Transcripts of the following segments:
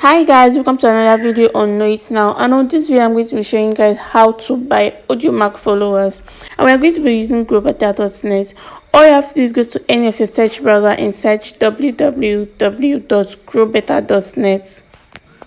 Hi guys, welcome to another video on Know It Now, and on this video I'm going to be showing you guys how to buy audiomack followers, and we are going to be using growbetter.net. All you have to do is go to any of your search browser and search www.growbetter.net.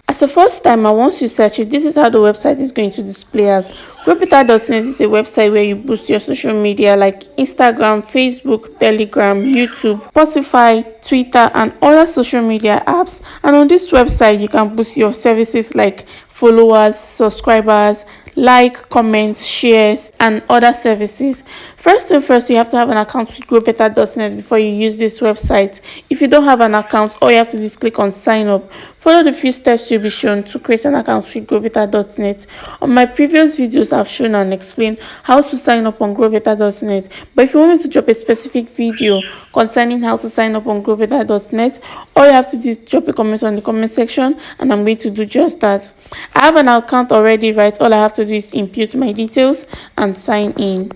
As a first timer, once you search it, this is how the website is going to display us. Growbetter.net is a website where you boost your social media like Instagram, Facebook, Telegram, YouTube, Spotify, Twitter, and other social media apps. And on this website, you can boost your services like followers, subscribers, like, comments, shares, and other services. First thing first, you have to have an account with growbetter.net before you use this website. If you don't have an account, all you have to do is click on sign up. Follow the few steps you'll be shown to create an account with growbetter.net. On my previous videos, I've shown and explained how to sign up on growbetter.net. But if you want me to drop a specific video concerning how to sign up on growbetter.net, all you have to do is drop a comment on the comment section, and I'm going to do just that. I have an account already, right? All I have to do is input my details and sign in.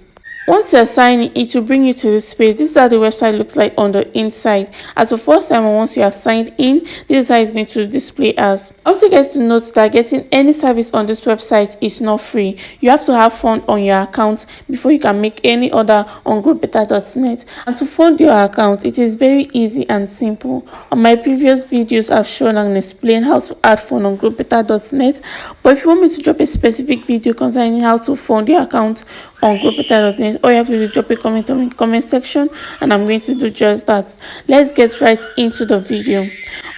Once you're signing, it will bring you to this page. This is how the website looks like on the inside. As the first time, once you are signed in, this is how it's going to display as. Also, guys, to note that getting any service on this website is not free. You have to have fund on your account before you can make any order on growbetter.net. And to fund your account, it is very easy and simple. On my previous videos, I've shown and explained how to add fund on growbetter.net. But if you want me to drop a specific video concerning how to fund your account on growbetter.net, all you have to do is drop a comment on the comment section, and I'm going to do just that. Let's get right into the video.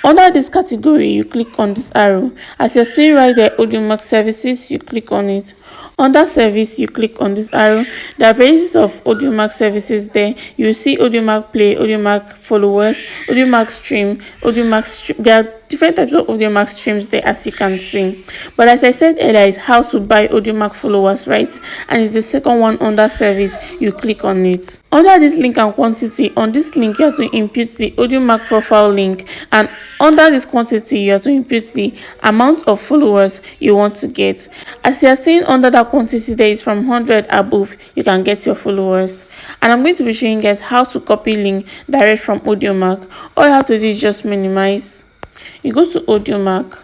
Under this category, you click on this arrow. As you're seeing right there, audiomack services, you click on it. Under service, you click on this arrow. There are varieties of audiomack services there. You see audiomack play, audiomack followers, audiomack stream, audiomack stream. There are different types of audiomack streams there, as you can see. But as I said earlier, is how to buy audiomack followers, right? And it's the second one under service. You click on it. Under this link and quantity, on this link you have to input the audiomack profile link, and under this quantity you have to input the amount of followers you want to get. As you are seeing under that quantity, there is from 100 above you can get your followers. And I'm going to be showing you guys how to copy link direct from audiomack. All you have to do is just minimize. You go to audiomack.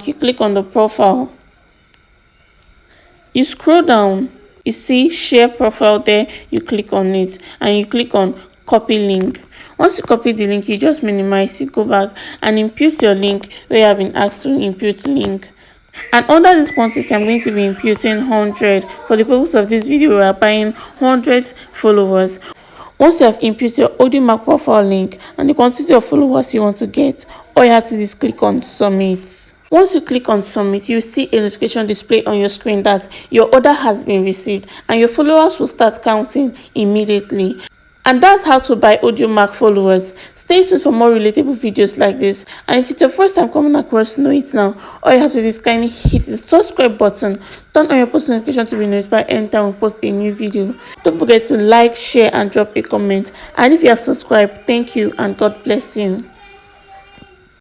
You click on the profile. You scroll down. You see share profile there. You click on it, and you click on copy link. Once you copy the link, you just minimize. You go back and input your link where you have been asked to input link. And under this quantity, I'm going to be inputting 100. For the purpose of this video, we are buying 100 followers. Once you have input your audiomack profile link and the quantity of followers you want to get, all you have to do is click on submit. Once you click on submit, you see a notification display on your screen that your order has been received, and your followers will start counting immediately. And that's how to buy audiomack followers. Stay tuned for more relatable videos like this. And if it's your first time coming across Know It Now, all you have to do is kindly hit the subscribe button, turn on your post notification to be notified anytime we post a new video. Don't forget to like, share, and drop a comment. And if you have subscribed, thank you and God bless you.